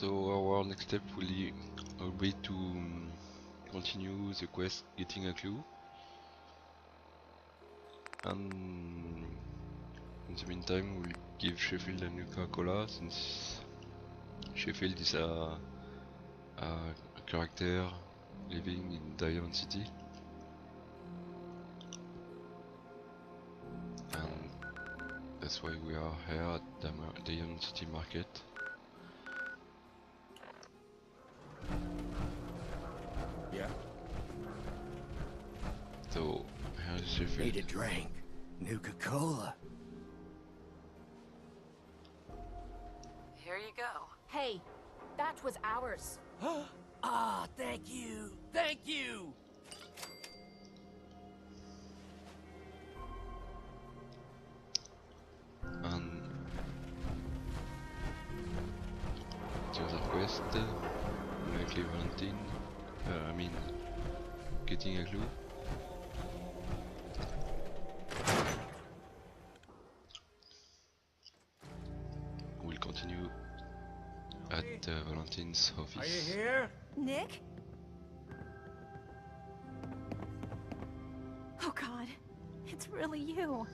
So our next step will be to continue the quest getting a clue, and in the meantime we'll give Sheffield a new Coca-Cola, since Sheffield is a character living in Diamond City, and that's why we are here at Diamond City Market. Yeah. So here's Sheffield. Need a drink. Nuka-Cola. Here you go. Hey, that was ours. Ah, thank you. Thank you. And the other quest, likely Valentine, getting a clue. We'll continue at Valentine's office. Are you here? Nick? Oh God, it's really you.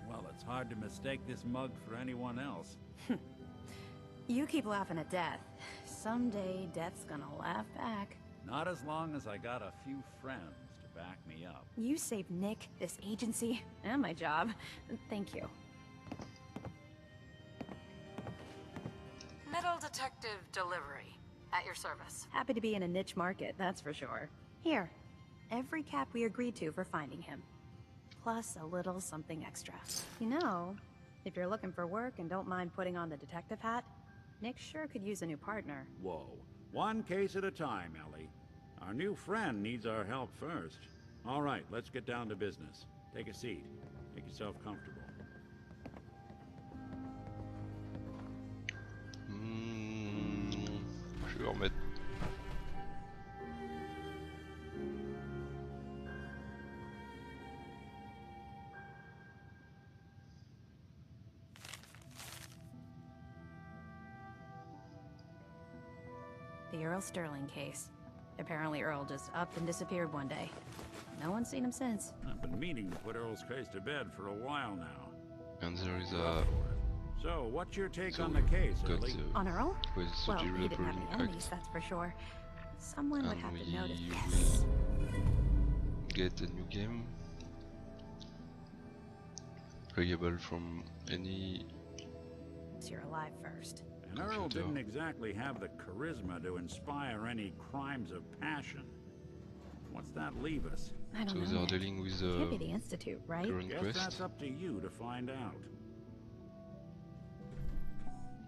Well, it's hard to mistake this mug for anyone else. You keep laughing at death. Someday, death's gonna laugh back. Not as long as I got a few friends to back me up. You saved Nick, this agency, and my job. Thank you. Metal detective delivery. At your service. Happy to be in a niche market, that's for sure. Here, every cap we agreed to for finding him. Plus a little something extra. You know, if you're looking for work and don't mind putting on the detective hat, Nick sure could use a new partner. Whoa. One case at a time, Ellie. Our new friend needs our help first. All right, let's get down to business. Take a seat. Make yourself comfortable. Je vais remettre. The Earl Sterling case. Apparently Earl just up and disappeared one day. No one's seen him since. I've been meaning to put Earl's case to bed for a while now. And there is a. So, what's your take So on the case, got Ellie? On Earl? with Well, he suggested didn't have any impact, enemies, that's for sure. Someone would and have to we notice. will Yes! get a new game playable from any. You're alive first. And Earl computer. didn't exactly have the charisma to inspire any crimes of passion. What's that leave us? I So don't they know. are Nick. dealing with Can't be the the Institute, right? current Guess quest, that's up to you to find out.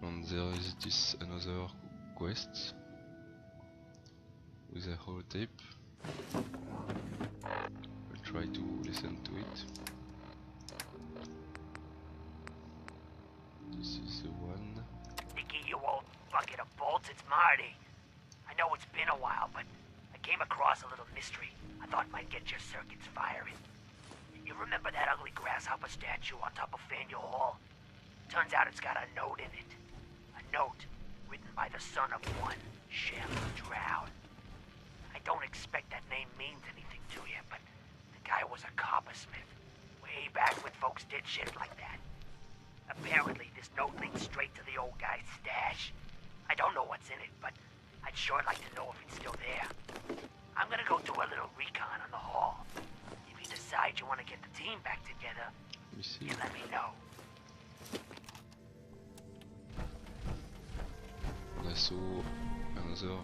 and there is this another quest with a holotape. I'll try to listen to it. This is the one. Nicky, you old bucket of bolts, it's Marty. I know it's been a while, but I came across a little mystery I thought might get your circuits firing. You remember that ugly grasshopper statue on top of Faneuil Hall? Turns out it's got a note in it. A note written by the son of one Shelley Drown. I don't expect that name means anything to you, but the guy was a coppersmith. Way back when folks did shit like that. Apparently, this note leads straight to the old guy's stash. I don't know what's in it, but I'd sure like to know if it's still there. I'm gonna go do a little recon on the hall. If you decide you want to get the team back together, Let me see. you let me know. And I saw another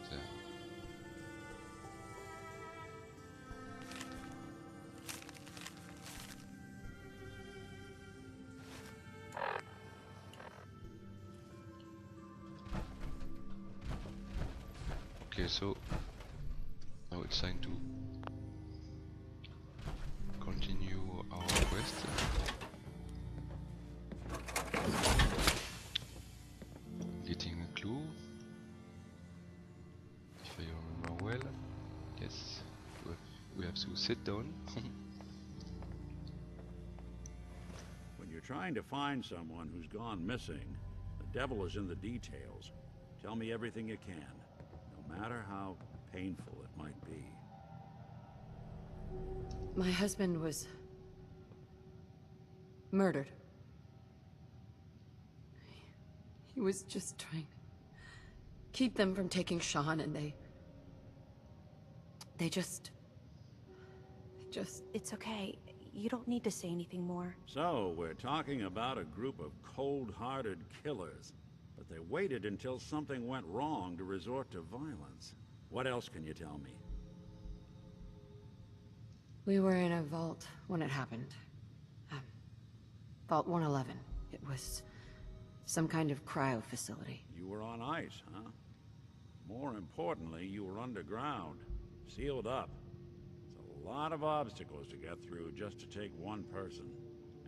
there. Okay, so now it's time to continue our quest. Getting a clue, if I remember well. Yes, we have to sit down. When you're trying to find someone who's gone missing, the Devil is in the details. Tell me everything you can, no matter how painful it might be. My husband was murdered. He was just trying to keep them from taking Sean, and they just... It's okay. You don't need to say anything more. So, we're talking about a group of cold-hearted killers, but they waited until something went wrong to resort to violence. What else can you tell me? We were in a vault when it happened. Vault 111. It was some kind of cryo facility. You were on ice, huh? More importantly, you were underground, sealed up. It's a lot of obstacles to get through just to take one person.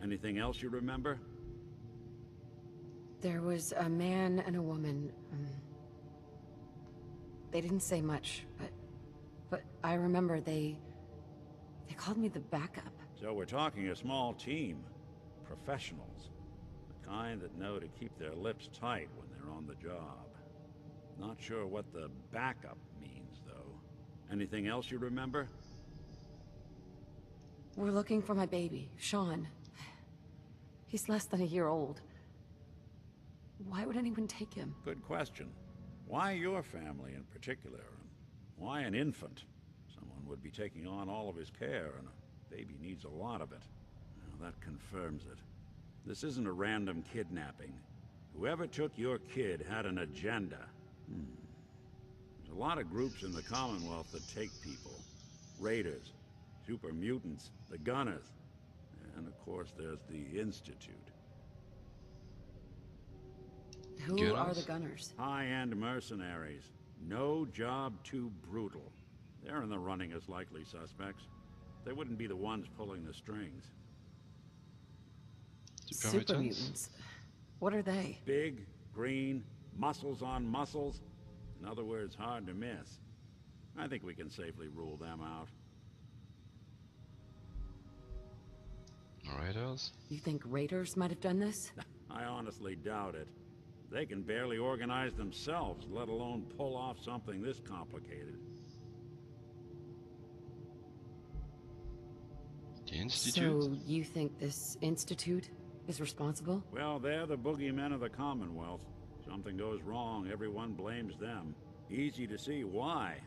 Anything else you remember? There was a man and a woman. They didn't say much, but I remember they called me the backup. So we're talking a small team. Professionals. The kind that know to keep their lips tight when they're on the job. Not sure what the backup means, though. Anything else you remember? We're looking for my baby, Sean. He's less than a year old. Why would anyone take him? Good question. Why your family in particular? Why an infant? Someone would be taking on all of his care, and a baby needs a lot of it. Well, that confirms it. This isn't a random kidnapping. Whoever took your kid had an agenda. There's a lot of groups in the Commonwealth that take people. Raiders, super mutants, the Gunners, and of course there's the Institute. Who are the Gunners? High-end mercenaries. No job too brutal. They're in the running as likely suspects. They wouldn't be the ones pulling the strings. Super mutants. What are they? Big, green, muscles on muscles. In other words, hard to miss. I think we can safely rule them out. Raiders? You think raiders might have done this? I honestly doubt it. They can barely organize themselves, let alone pull off something this complicated. The Institute? So, you think this Institute is responsible? Well, they're the boogeymen of the Commonwealth. Something goes wrong, everyone blames them. Easy to see why.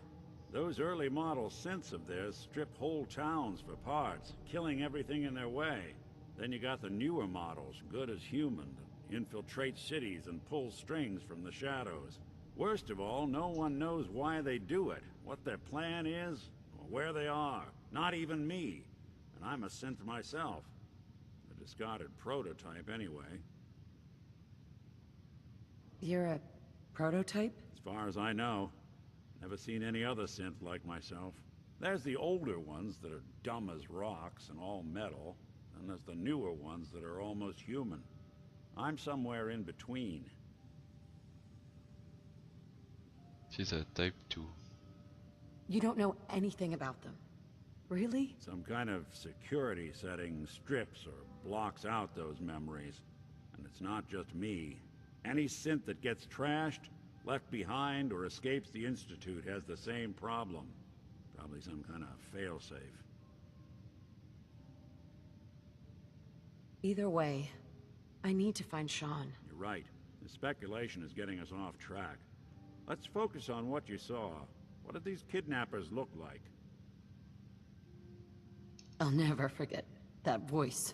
Those early model synths of theirs strip whole towns for parts, killing everything in their way. Then you got the newer models, good as human, that infiltrate cities and pull strings from the shadows. Worst of all, no one knows why they do it, what their plan is, or where they are. Not even me. And I'm a synth myself. A discarded prototype anyway. You're a prototype? As far as I know. Never seen any other synth like myself. There's the older ones that are dumb as rocks and all metal, and there's the newer ones that are almost human. I'm somewhere in between. She's a type 2. You don't know anything about them. Really? Some kind of security setting strips or blocks out those memories. And it's not just me. Any synth that gets trashed, left behind, or escapes the Institute has the same problem. Probably some kind of failsafe. Either way, I need to find Sean. You're right. The speculation is getting us off track. Let's focus on what you saw. What did these kidnappers look like? I'll never forget that voice.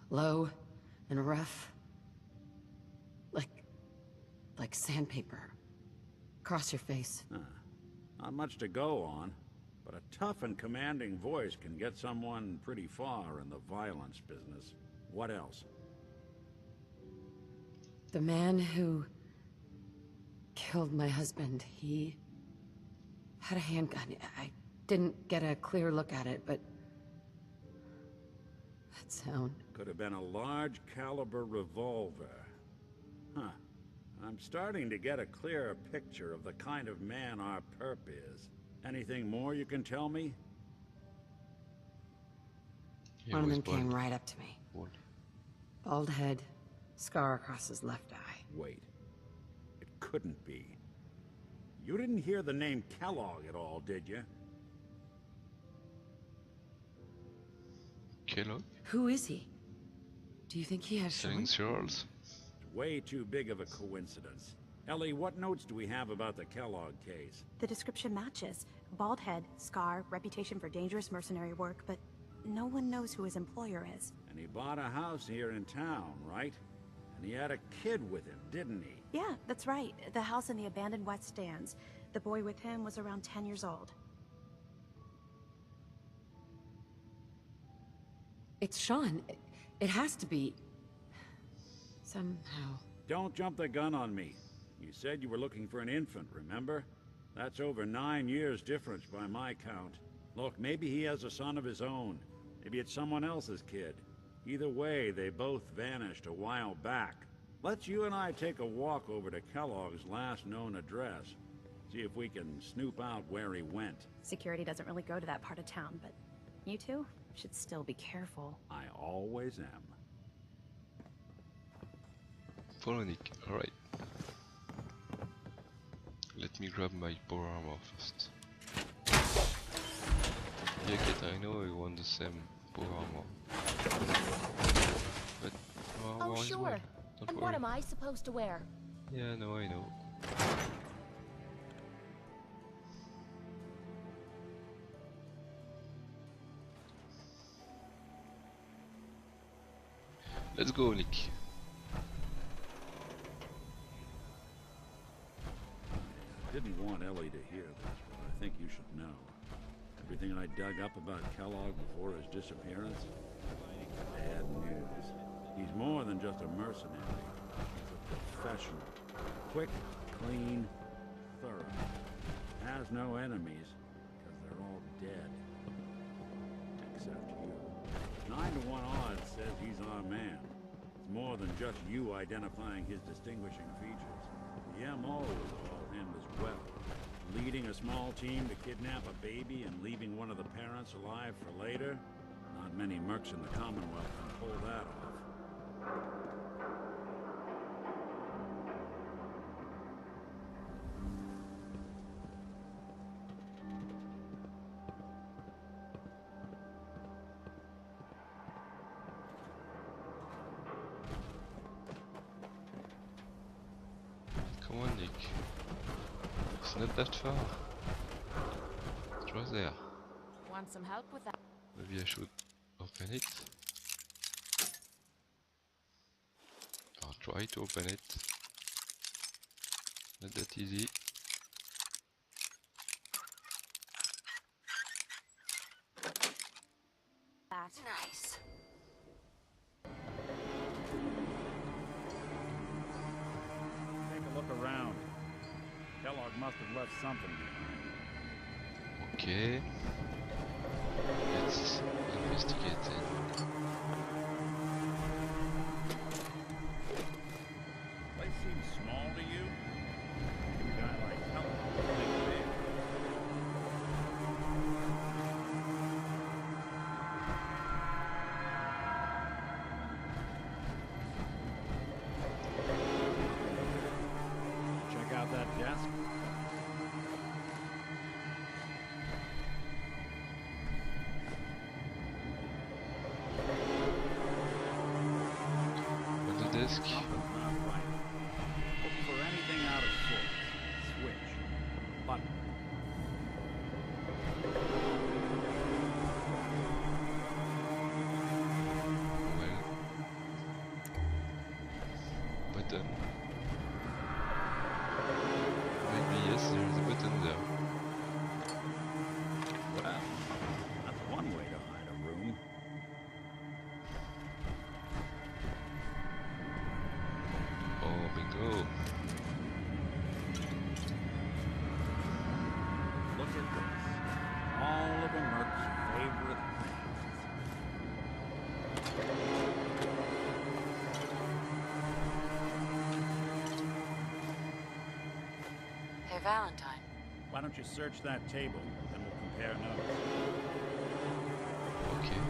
Low and rough. Like sandpaper. Across your face. Not much to go on, but a tough and commanding voice can get someone pretty far in the violence business. What else? The man who killed my husband, he had a handgun. I didn't get a clear look at it, but that sound. Could have been a large caliber revolver. Huh. I'm starting to get a clearer picture of the kind of man our perp is. Anything more you can tell me? One of them came right up to me. What? Bald head, scar across his left eye. Wait. It couldn't be. You didn't hear the name Kellogg at all, did you? Kellogg? Who is he? Do you think he has Selling Sean? cereals. It's way too big of a coincidence. Ellie, what notes do we have about the Kellogg case? The description matches. Bald head, scar, reputation for dangerous mercenary work, but no one knows who his employer is. And he bought a house here in town, right? And he had a kid with him, didn't he? Yeah, that's right. The house in the abandoned West Stands. The boy with him was around 10 years old. It's Sean. It has to be. Somehow. Don't jump the gun on me. You said you were looking for an infant, remember? That's over 9 years difference by my count. Look, maybe he has a son of his own. Maybe it's someone else's kid. Either way, they both vanished a while back. Let's you and I take a walk over to Kellogg's last known address. See if we can snoop out where he went. Security doesn't really go to that part of town, but you two should still be careful. I always am. Follow Nick. Alright. Let me grab my power armor first. Yeah, Cait, I know I want the same power armor. But Oh, is sure. one? Don't And worry. what am I supposed to wear? Yeah, no, I know. Let's go, Nick. Didn't want Ellie to hear this, but I think you should know. Everything I dug up about Kellogg before his disappearance? Bad news. He's more than just a mercenary. He's a professional. Quick, clean, thorough. Has no enemies, because they're all dead. Except you. 9 to 1 odds says he's our man. It's more than just you identifying his distinguishing features. The MO is all him as well. Leading a small team to kidnap a baby and leaving one of the parents alive for later? Not many mercs in the Commonwealth can pull that off. Come on, Nick. It's not that far. It's right there. Want some help with that? Maybe I should open it. Or try to open it. Not that easy. That. Nice. Take a look around. Kellogg must have left something behind. Okay. Let's investigate it. Place seems small to you? A guy like Kellogg would think big. Check out that desk. On the desk. Something's not right. Look for anything out of sorts. Switch. Button. Well. Button. Maybe yes, there is a button there. Well, that's one way to hide a room. Oh, bingo. Look at this. All of a merc's favorite things. Hey, Valentine. Why don't you search that table, then we'll compare notes. Okay.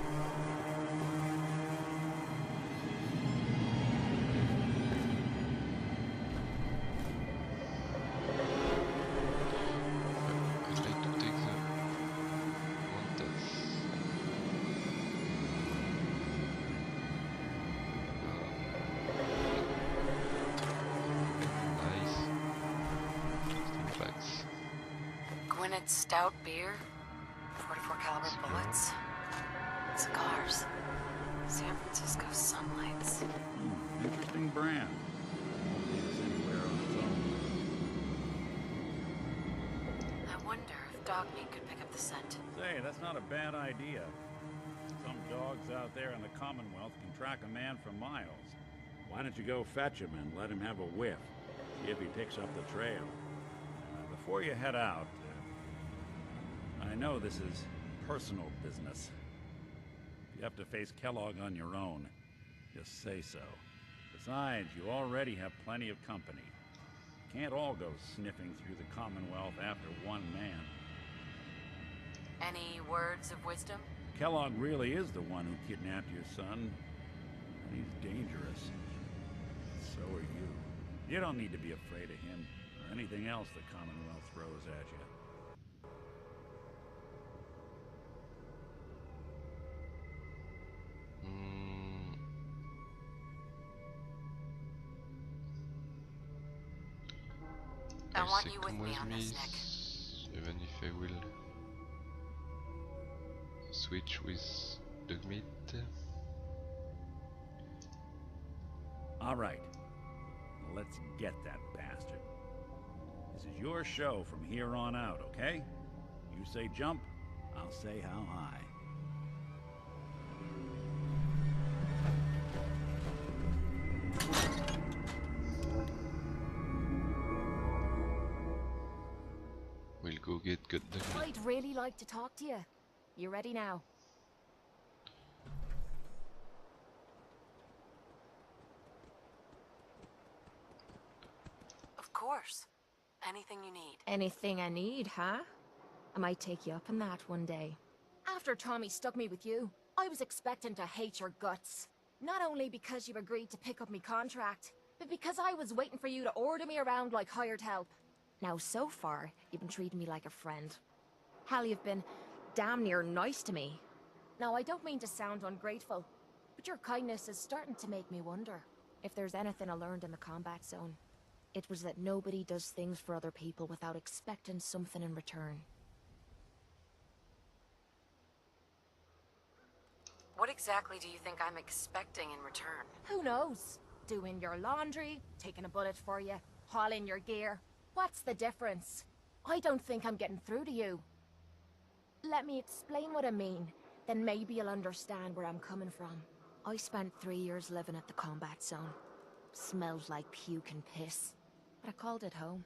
Stout beer, 44 caliber bullets, cigars, San Francisco sunlights. Interesting brand. Won't lead us anywhere on its own. I wonder if Dogmeat could pick up the scent. Say, that's not a bad idea. Some dogs out there in the Commonwealth can track a man for miles. Why don't you go fetch him and let him have a whiff? See if he picks up the trail. Before you head out, I know this is personal business. If you have to face Kellogg on your own, just say so. Besides, you already have plenty of company. Can't all go sniffing through the Commonwealth after one man. Any words of wisdom? Kellogg really is the one who kidnapped your son. And he's dangerous. So are you. You don't need to be afraid of him, or anything else the Commonwealth throws at you. I want you with me on this, Nick. Even if I will switch with Dogmeat. All right. Let's get that bastard. This is your show from here on out, okay? You say jump, I'll say how high. We'll go get Grognak. I'd really like to talk to you. You ready now? Of course. Anything you need. Anything I need, huh? I might take you up on that one day. After Tommy stuck me with you, I was expecting to hate your guts. Not only because you agreed to pick up me contract, but because I was waiting for you to order me around like hired help. Now, so far, you've been treating me like a friend. Hell, you've been damn near nice to me. Now, I don't mean to sound ungrateful, but your kindness is starting to make me wonder if there's anything I learned in the combat zone. It was that nobody does things for other people without expecting something in return. What exactly do you think I'm expecting in return? Who knows? Doing your laundry, taking a bullet for you, hauling your gear. What's the difference? I don't think I'm getting through to you. Let me explain what I mean, then maybe you'll understand where I'm coming from. I spent 3 years living at the combat zone. Smelled like puke and piss, but I called it home.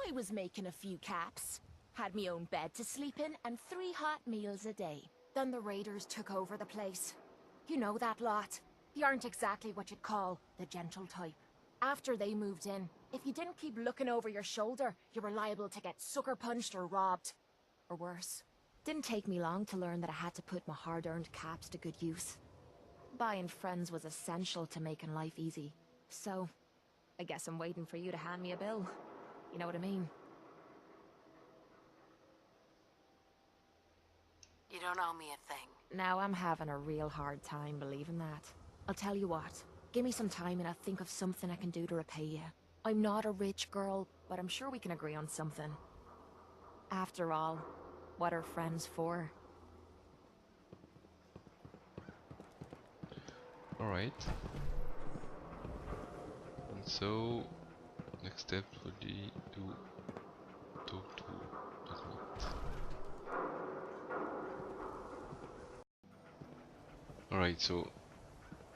I was making a few caps, had me own bed to sleep in, and 3 hot meals a day. Then the raiders took over the place. You know that lot. They aren't exactly what you'd call the gentle type. After they moved in, if you didn't keep looking over your shoulder, you were liable to get sucker punched or robbed. Or worse. Didn't take me long to learn that I had to put my hard-earned caps to good use. Buying friends was essential to making life easy. So, I guess I'm waiting for you to hand me a bill. You know what I mean? You don't owe me a thing. Now I'm having a real hard time believing that. I'll tell you what. Give me some time and I'll think of something I can do to repay you. I'm not a rich girl, but I'm sure we can agree on something. After all, what are friends for? Alright. And so, next step will be to talk to Dogmeat. Alright, so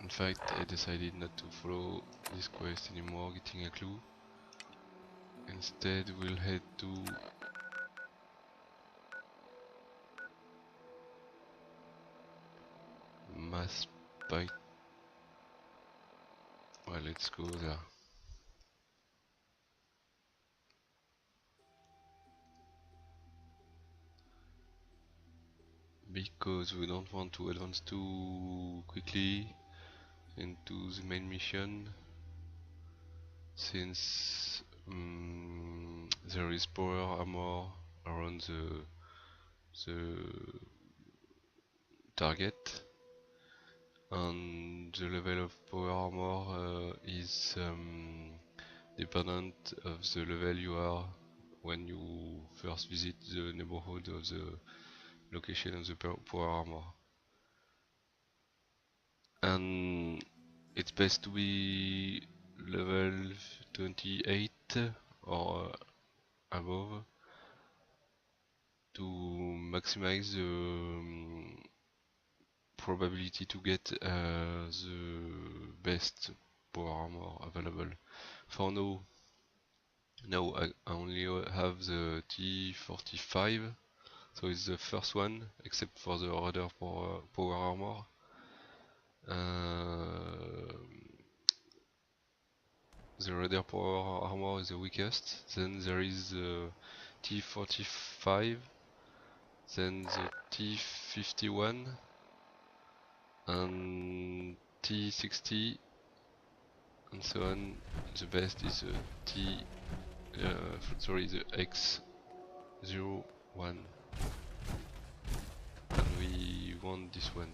in fact I decided not to follow this quest anymore, getting a clue. Instead we'll head to Mass Bite. Well, let's go there. Because we don't want to advance too quickly into the main mission, since there is power armor around the target, and the level of power armor is dependent of the level you are when you first visit the neighborhood of the location of the power armor. And it's best to be level 28 or above to maximize the probability to get the best power armor available. For now I only have the T45, so it's the first one except for the Raider power armor. The Raider power armor is the weakest. Then there is the T45, then the T51 and T60 and so on. The best is the the X01, and we want this one.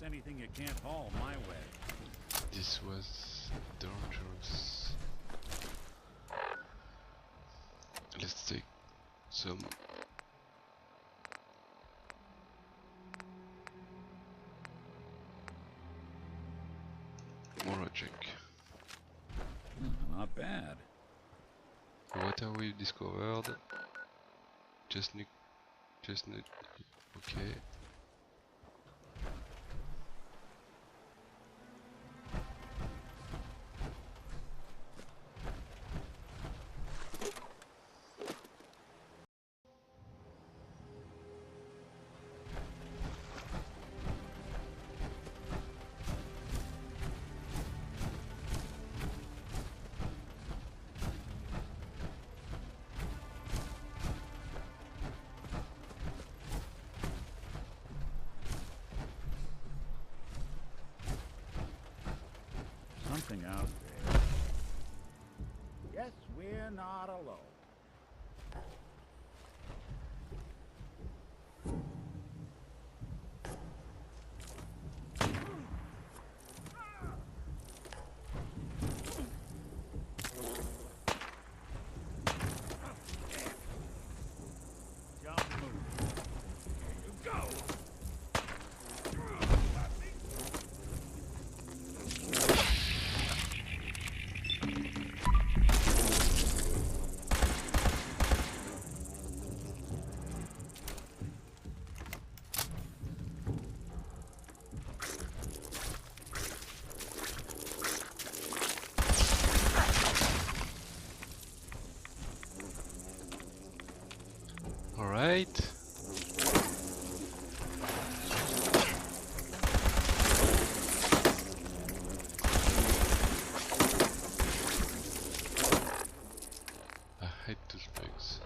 Anything you can't haul my way. This was dangerous. Let's take some more check. Not bad. What have we discovered? Chesnut, okay. Something out there. Guess we're not alone. Alright. I hate those pigs.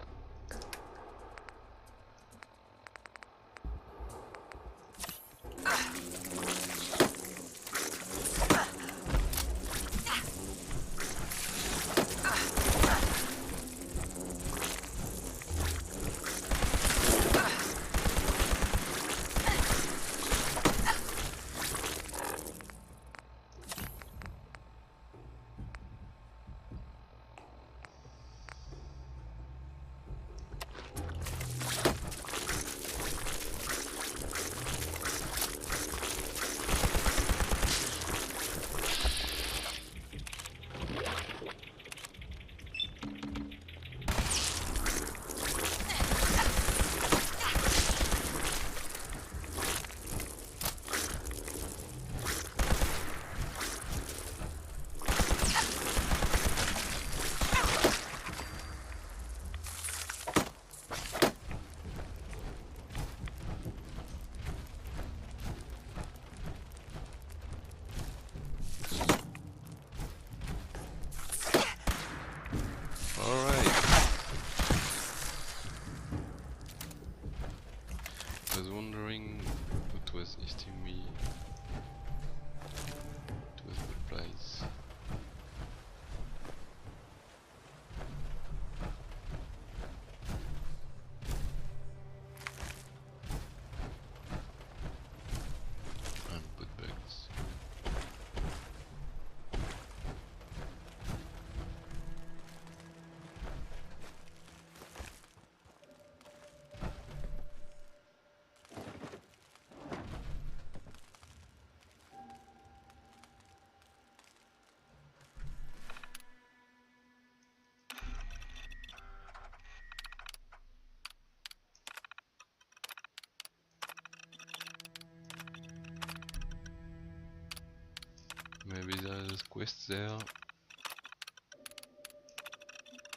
There's quest there.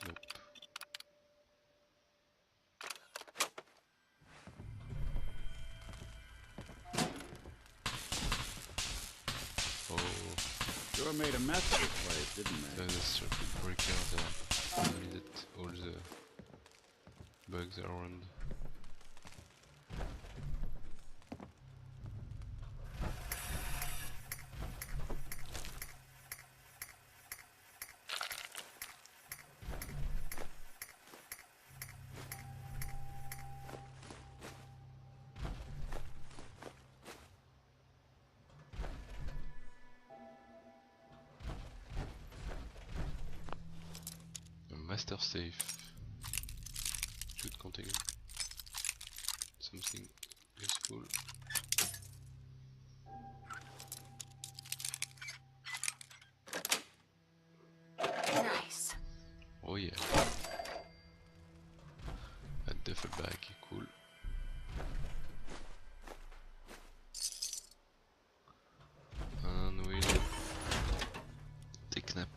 Nope. Oh, Sure made a mess of this place, didn't they? there's a circuit breaker there. I needed all the bugs around. Master safe should contain something useful. Nice. Oh yeah. A duffel bag, cool. And we'll take nap.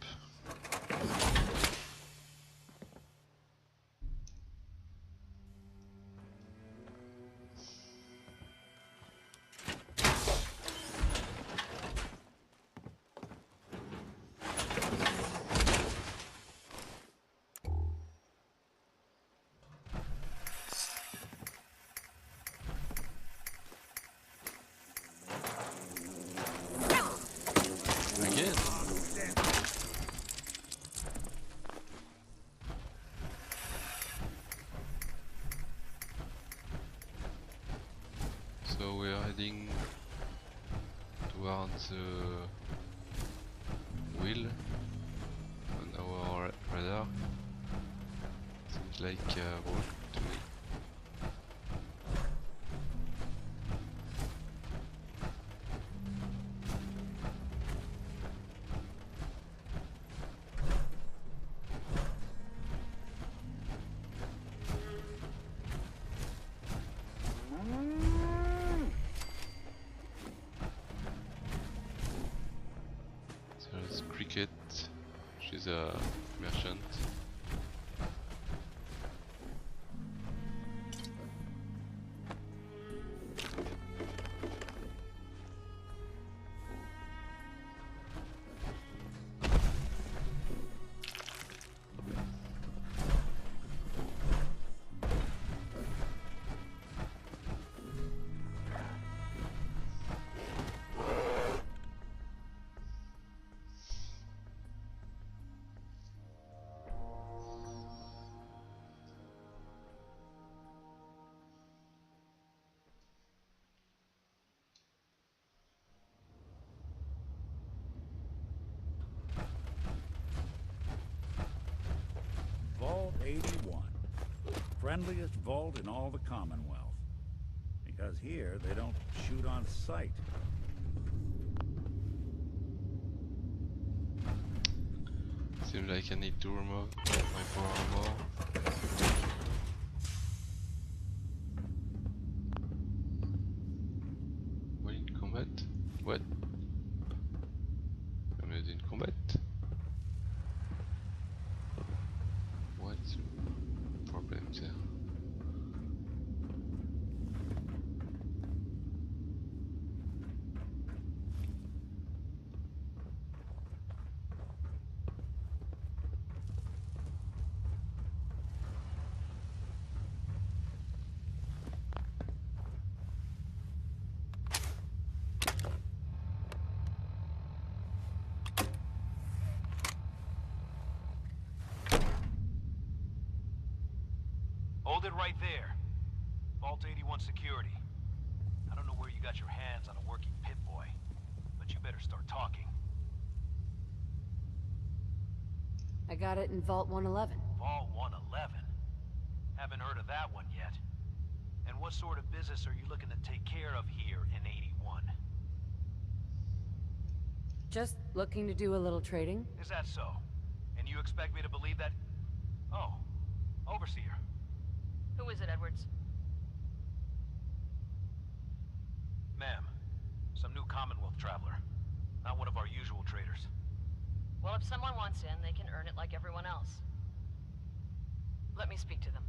Again. So we are heading towards the wheel on our radar. Seems like a vault to me. There's Cricket, she's a merchant. Vault 81. Friendliest vault in all the Commonwealth. Because here, they don't shoot on sight. Seems like I need to remove my power armor. What in combat? What? I'm not in combat? What's the problem there? Hold it right there. Vault 81 security. I don't know where you got your hands on a working pit boy, but you better start talking. I got it in Vault 111. Vault 111? Haven't heard of that one yet. And what sort of business are you looking to take care of here in 81? Just looking to do a little trading. Is that so? And you expect me to believe that? Oh, Overseer. Who is it, Edwards? Ma'am, some new Commonwealth traveler. Not one of our usual traders. Well, if someone wants in, they can earn it like everyone else. Let me speak to them.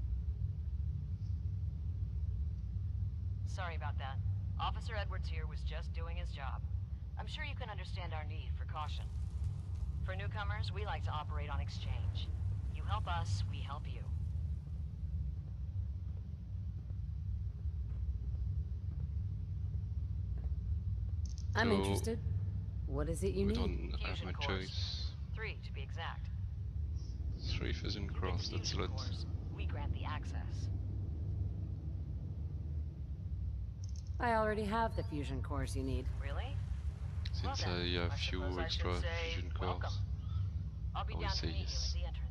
Sorry about that. Officer Edwards here was just doing his job. I'm sure you can understand our need for caution. For newcomers, we like to operate on exchange. You help us, we help you. I'm So, interested. What is it you we need? don't have Fusion much cores. choice. 3 to be exact. 3 fusion You get cores, the that's a fusion lot. cores. We grant the access. I already have the fusion cores you need. Really? Since Well then, I have I few suppose I extra should say fusion welcome. cores, I'll be I will down to say meet you at yes. the entrance.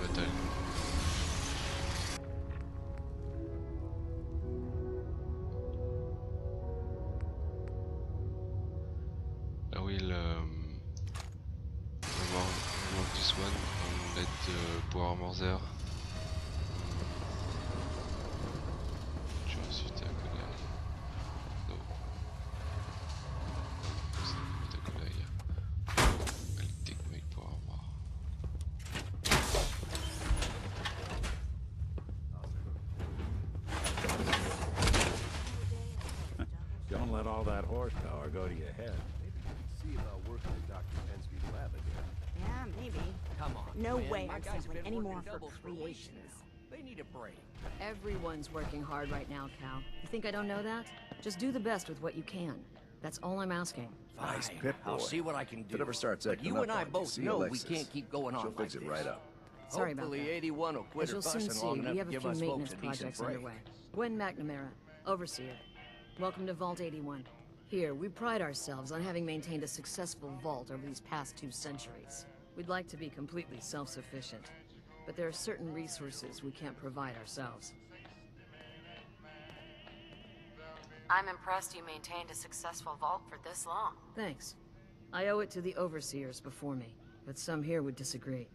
But I will remove this one and let the power armor there. Je vais ensuite accoler. No. C'est pas accoler. I'll take my power armor. Don't let all that horsepower go to your head. See about working at Dr. Penske's lab again. Yeah, maybe. Come on. No man, way my I'm guys have sampling been any working more for doubles weeks creations. now. They need a break. Everyone's working hard right now, Cal. You think I don't know that? Just do the best with what you can. That's all I'm asking. Nice Fine, pit I'll boy. see what I can do. If it ever starts But acting you up and I on you, both see know we Alexis. can't keep going on She'll like fix it this. right up. Sorry about Hopefully that. 81 will quit As her you'll soon fussing see, long enough we have to a give few us maintenance folks a decent projects break. underway. Gwen McNamara, Overseer. Welcome to Vault 81. Here, we pride ourselves on having maintained a successful vault over these past 2 centuries. We'd like to be completely self-sufficient, but there are certain resources we can't provide ourselves. I'm impressed you maintained a successful vault for this long. Thanks. I owe it to the Overseers before me, but some here would disagree.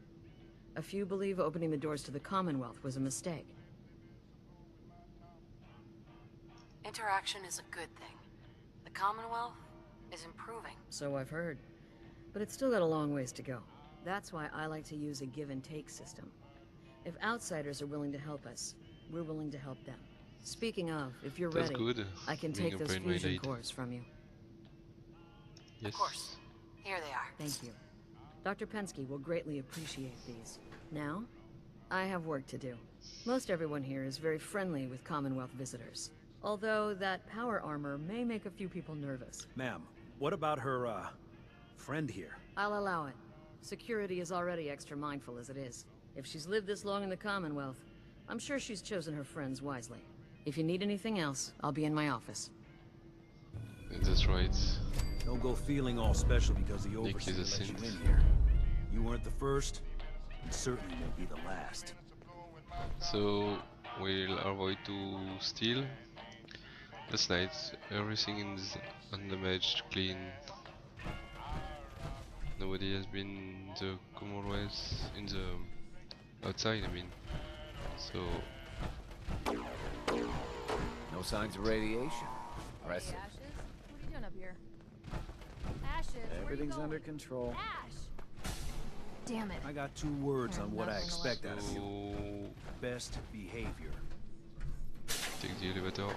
A few believe opening the doors to the Commonwealth was a mistake. Interaction is a good thing. The Commonwealth is improving. So I've heard. But it's still got a long ways to go. That's why I like to use a give-and-take system. If outsiders are willing to help us, we're willing to help them. Speaking of, if you're That's ready, good. I can Being take a those brain fusion maid. cores from you. Yes. Of course. Here they are. Thank you. Dr. Penske will greatly appreciate these. Now, I have work to do. Most everyone here is very friendly with Commonwealth visitors. Although that power armor may make a few people nervous. Ma'am, what about her, friend here? I'll allow it. Security is already extra mindful as it is. If she's lived this long in the Commonwealth, I'm sure she's chosen her friends wisely. If you need anything else, I'll be in my office. That's right. Don't go feeling all special because the Nick overseer is a let you saint. in here. You weren't the first, and certainly won't be the last. So we'll avoid to steal. That's nice. Everything is undamaged, clean. Nobody has been in the Commonwealth, in the outside, I mean. So No signs of radiation. Impressive. Ashes? What are you doing up here? Ashes, Everything's where you under going? control. Ash! Damn it. I got 2 words on what I expect out of you. so Best behavior. take the elevator.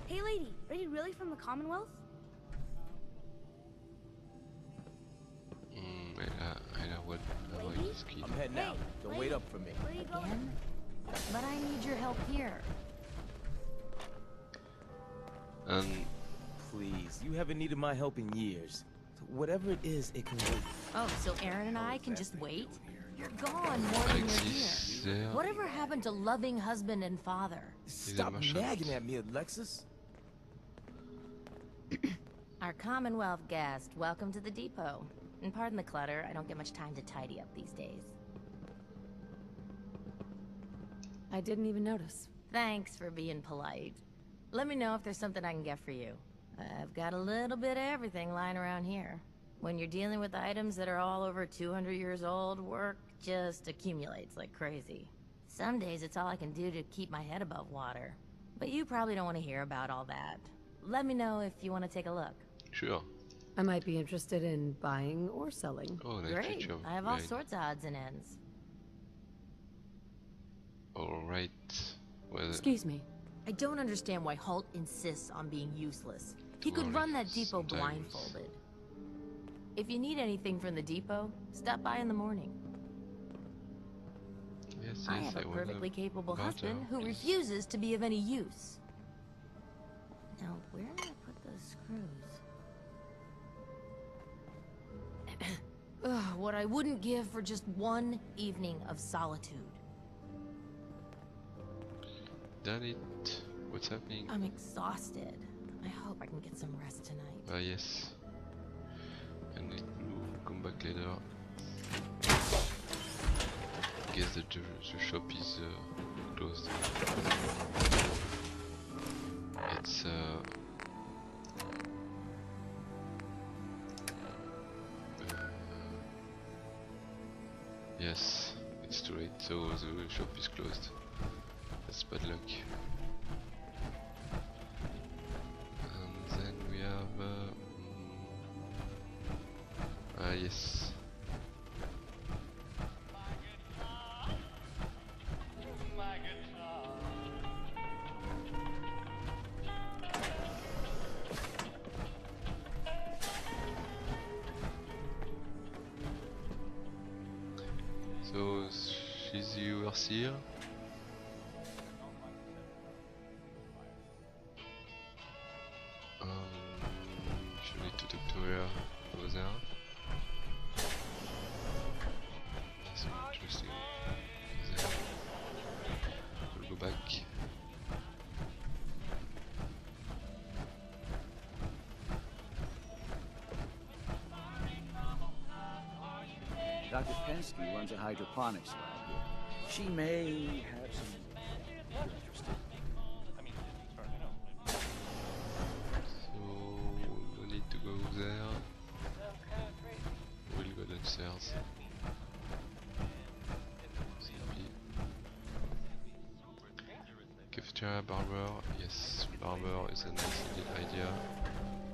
Hey lady, are you really from the Commonwealth? I know what I like this key. I'm heading out. Don't wait up for me. Where are you going? Again? But I need your help here. And Please, you haven't needed my help in years. So whatever it is, it can wait. Oh, so Aaron and I can just wait? You're gone more than you're Alexi here. there. Whatever happened to loving husband and father? Stop machin. nagging at me, Alexis. Our Commonwealth guest, welcome to the depot. And pardon the clutter, I don't get much time to tidy up these days. I didn't even notice. Thanks for being polite. Let me know if there's something I can get for you. I've got a little bit of everything lying around here. When you're dealing with items that are all over 200 years old, work just accumulates like crazy. Some days it's all I can do to keep my head above water. But you probably don't want to hear about all that. Let me know if you want to take a look. Sure. I might be interested in buying or selling. Oh, nice Great. picture. I have all Very sorts of odds and ends. Alright. Well, Excuse me. I don't understand why Holt insists on being useless. He could run that depot blindfolded. If you need anything from the depot, stop by in the morning. yes, I yes, have a wanna perfectly capable butter, husband who please. refuses to be of any use. Now, where did I put those screws? Ugh, what I wouldn't give for just one evening of solitude. Done it. What's happening? I'm exhausted. I hope I can get some rest tonight. Ah, yes. I need to come back later. Guess that the shop is closed. It's yes, it's too late, so the shop is closed. That's bad luck. And then we have yes. So she's the overseer. She need to talk to her over there. That's interesting. There. We'll go back. Dr. Pensky runs a hydroponics lab here. She may have some interest. So no need to go there. We'll go downstairs. Cafeteria barber. Yes, barber is a nice idea.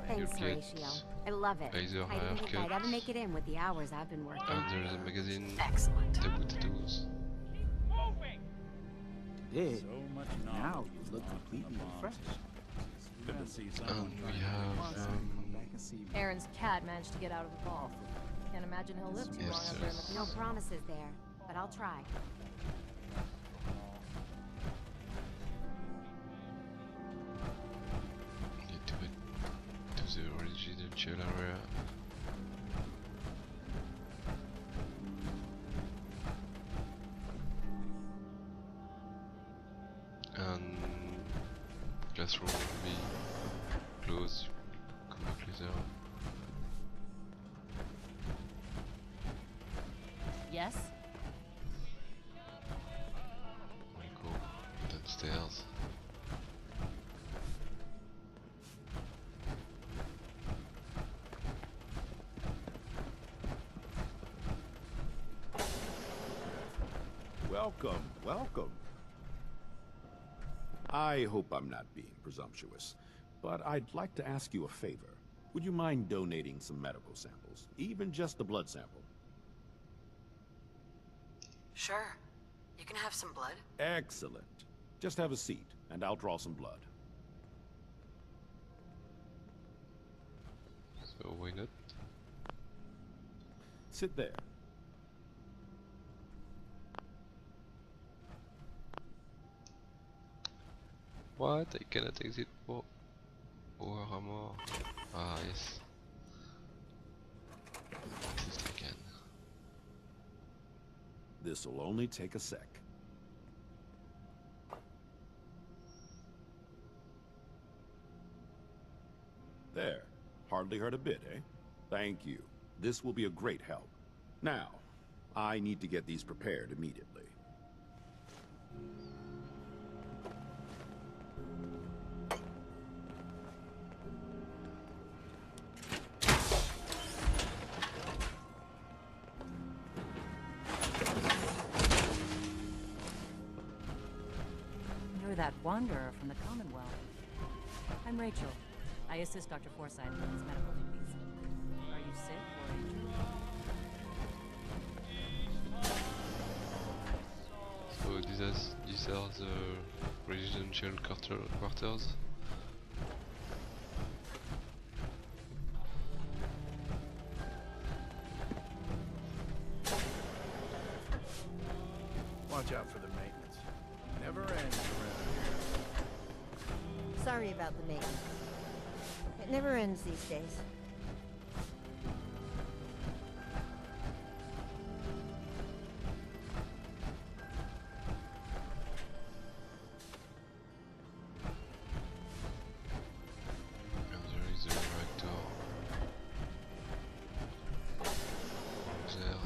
Thanks, You'll Horatio. get I love it. either I didn't think I'd haircut ever make it in with the hours I've been working. and there's a magazine. Excellent. Taboo Tatoos. Did. Now you look completely refreshed. And we have Aaron's cat managed to get out of the vault. Can't imagine he'll live too long up there in the No promises there, but I'll try. need to get to the residential area. And classroom will be closed. Come back later. Yes? We'll go downstairs. Welcome, welcome. I hope I'm not being presumptuous, but I'd like to ask you a favor. Would you mind donating some medical samples, even just the blood sample? Sure. You can have some blood. Excellent. Just have a seat, and I'll draw some blood. So why not? Sit there. What? I cannot exit for armor. Ah yes. At least I can. This'll only take a sec. There. Hardly hurt a bit, eh? Thank you. This will be a great help. Now, I need to get these prepared immediately. You're that wanderer from the Commonwealth. I'm Rachel. I assist Dr. Forsyth in his medical duties. Are you sick or injured? So these are the residential quarters. Watch out for the maintenance. Never ends around here. Sorry about the maintenance. It never ends these days. And there is a reactor. There.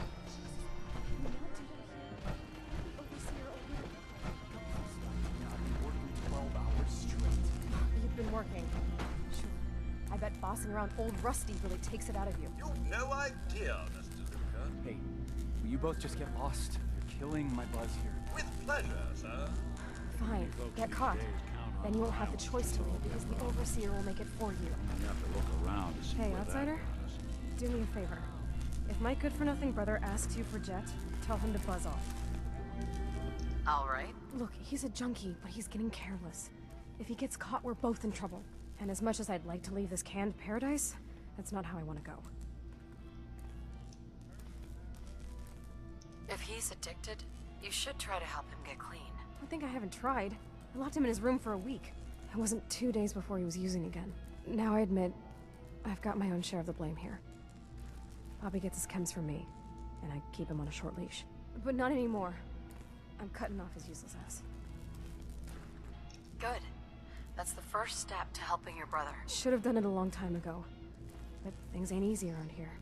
You've been working. Sure. I bet bossing around old Rusty really takes it out of you. You've no idea, Mr. Luca. Hey, will you both just get lost? You're killing my buzz here. With pleasure, sir. Fine, get caught. Then you won't have the choice to leave because the Overseer will make it for you. You have to look around to see Hey, where that outsider? Do me a favor. If my good-for-nothing brother asks you for Jet, tell him to buzz off. All right. Look, he's a junkie, but he's getting careless. If he gets caught, we're both in trouble. And as much as I'd like to leave this canned paradise, that's not how I want to go. If he's addicted, you should try to help him get clean. I think I haven't tried. I locked him in his room for a week. It wasn't 2 days before he was using again. Now I admit, I've got my own share of the blame here. Bobby gets his chems from me, and I keep him on a short leash. But not anymore. I'm cutting off his useless ass. Good. That's the first step to helping your brother. Should have done it a long time ago. But things ain't easy around here.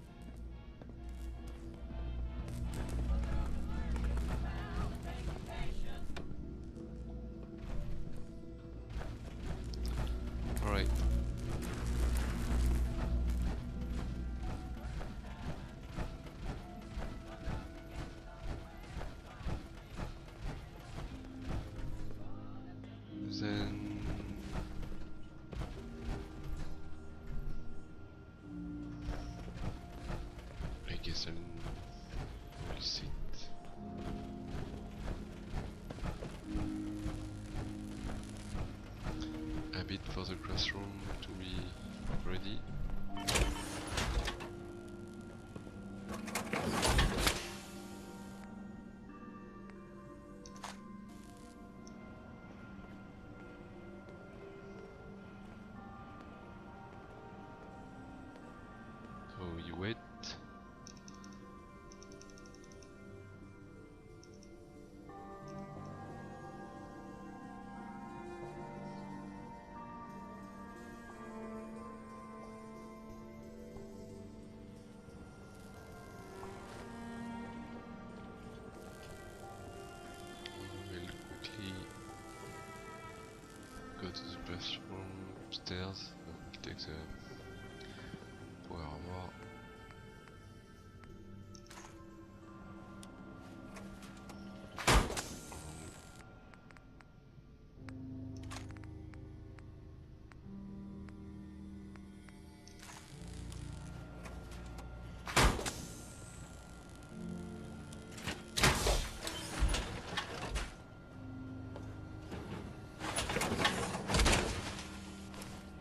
Alright. Then I guess I'll sit. A bit for the classroom to be ready. So you wait. We'll quickly go to the bathroom upstairs. We'll take the power armor.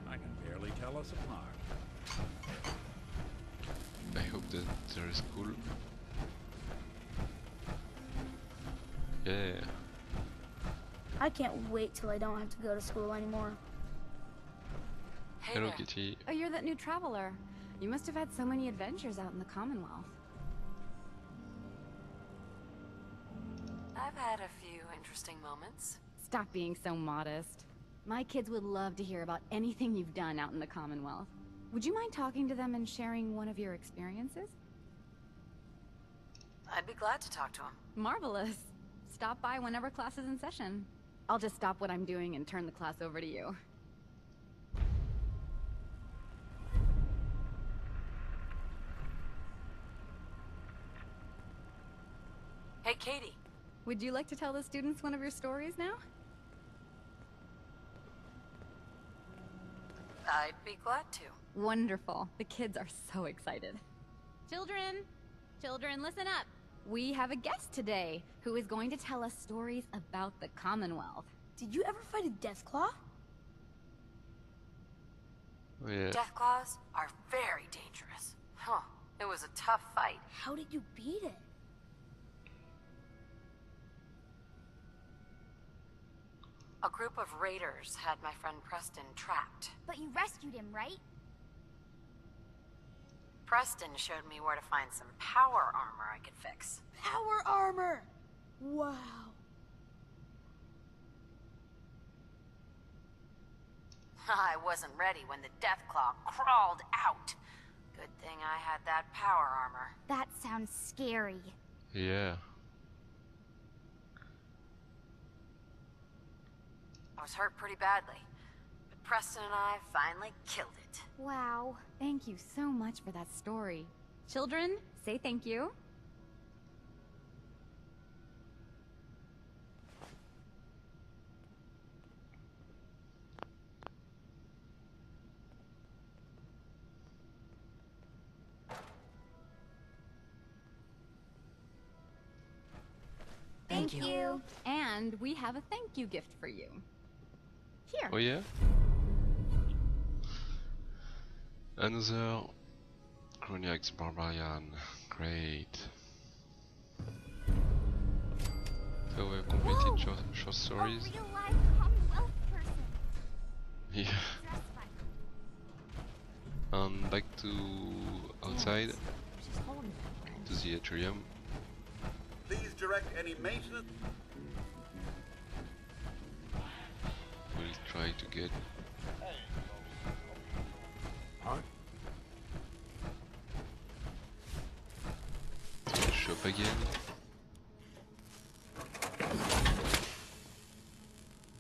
I can barely tell us apart. I hope that there is cool. Yeah. I can't wait till I don't have to go to school anymore. Hey Hello, there. Kitty. Oh, you're that new traveler. You must have had so many adventures out in the Commonwealth. I've had a few interesting moments. Stop being so modest. My kids would love to hear about anything you've done out in the Commonwealth. Would you mind talking to them and sharing one of your experiences? I'd be glad to talk to him. Marvelous. Stop by whenever class is in session. I'll just stop what I'm doing and turn the class over to you. Hey, Katie. Would you like to tell the students one of your stories now? I'd be glad to. Wonderful. The kids are so excited. Children! Children, listen up! We have a guest today who is going to tell us stories about the Commonwealth. Did you ever fight a Deathclaw? Oh, yeah. Deathclaws are very dangerous. Huh. It was a tough fight. How did you beat it? A group of raiders had my friend Preston trapped. But you rescued him, right? Preston showed me where to find some power armor I could fix. Power armor! Wow. I wasn't ready when the Deathclaw crawled out. Good thing I had that power armor. That sounds scary. Yeah. I was hurt pretty badly, but Preston and I finally killed it. Wow. Thank you so much for that story. Children, say thank you. Thank you. And we have a thank you gift for you. Here. Oh yeah? Another Grognak's Barbarian. Great. So we've completed short stories. A real life Commonwealth person. Yeah. And back to outside. To the atrium. Please direct any maintenance. We'll try to get to the shop again.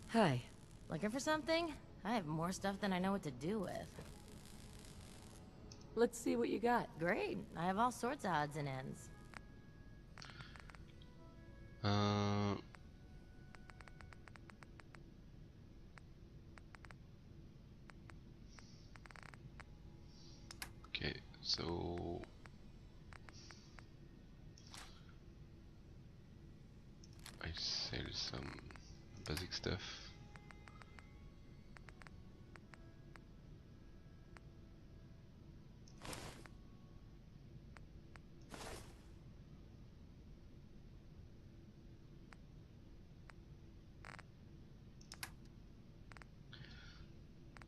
Hi. Looking for something? I have more stuff than I know what to do with. Let's see what you got. Great. I have all sorts of odds and ends. Okay, so I sell some basic stuff.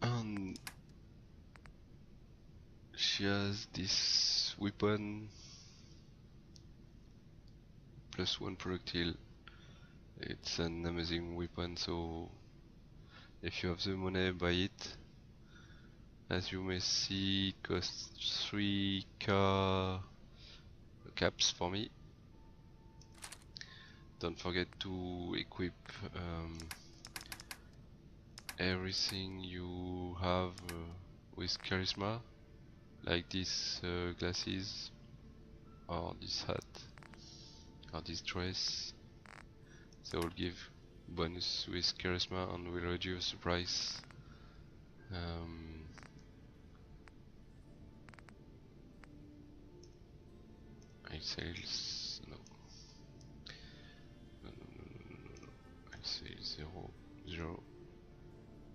And she has this weapon +1 projectile. It's an amazing weapon, so if you have the money, buy it. As you may see, it costs 3k caps for me. Don't forget to equip everything you have with charisma, like these glasses, or this hat, or this dress. They will give bonus with charisma and will reduce the price. I sales no. No. I sell 0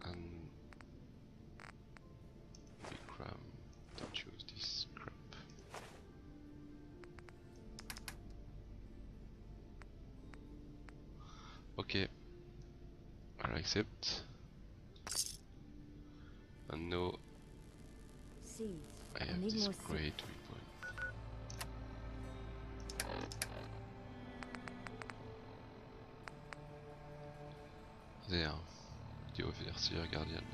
and Bikram. Don't use this crap. Okay, I'll accept. And now I have this great weapon. There, the Overseer Guardian.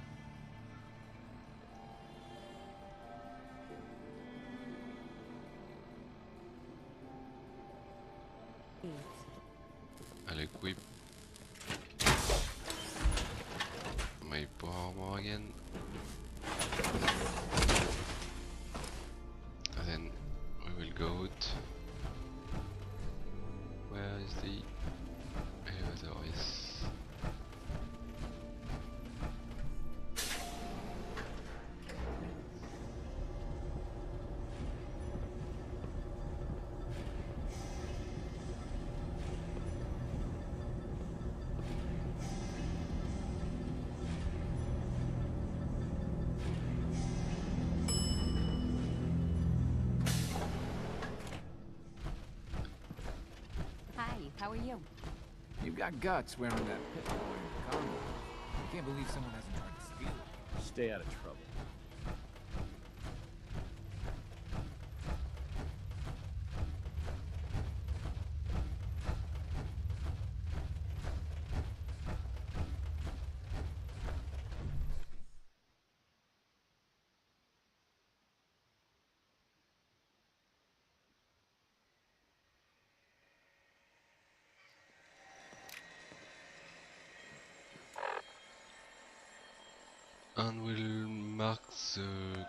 I'll equip my power armor again. And then we will go out. Where is the elevator? Yes. How are you? You've got guts wearing that pit boy in the combo. I can't believe someone hasn't tried to steal it. Stay out of trouble. And we'll mark the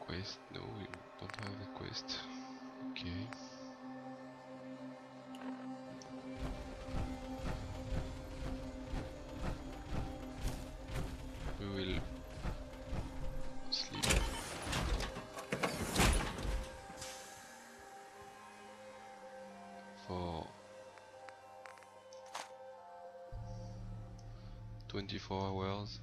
quest. No, we don't have a quest. Okay. We will sleep. For 24 hours.